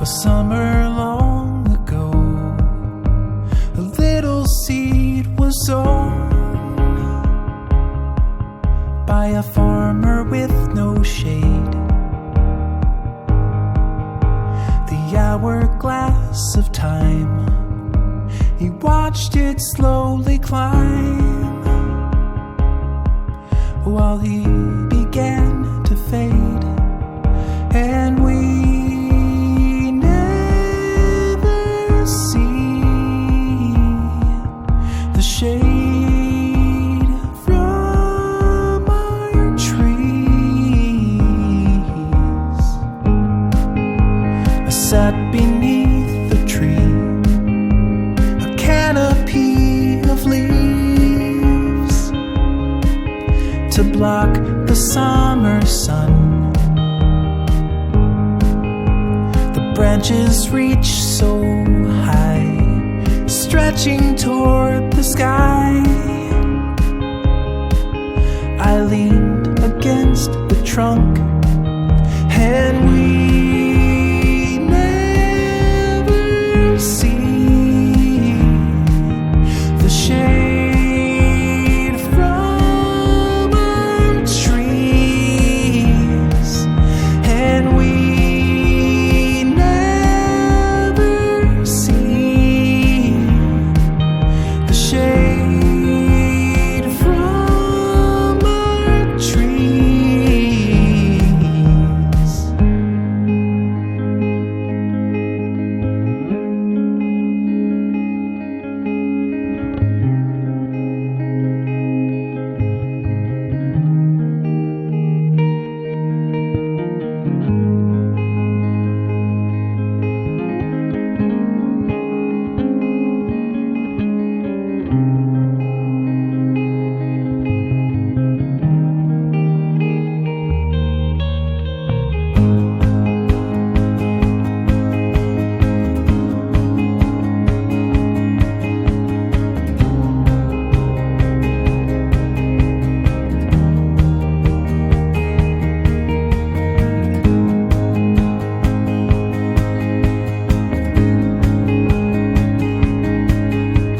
A summer long ago, a little seed was sown by a farmer with no shade. The hourglass of time, he watched it slowly climb, while he began to fade, and we never see the shade from our trees. I sat beneath the tree, a canopy of leaves to block the summer sun. The branches reach so high, stretching toward the sky. I leaned against the trunk, and we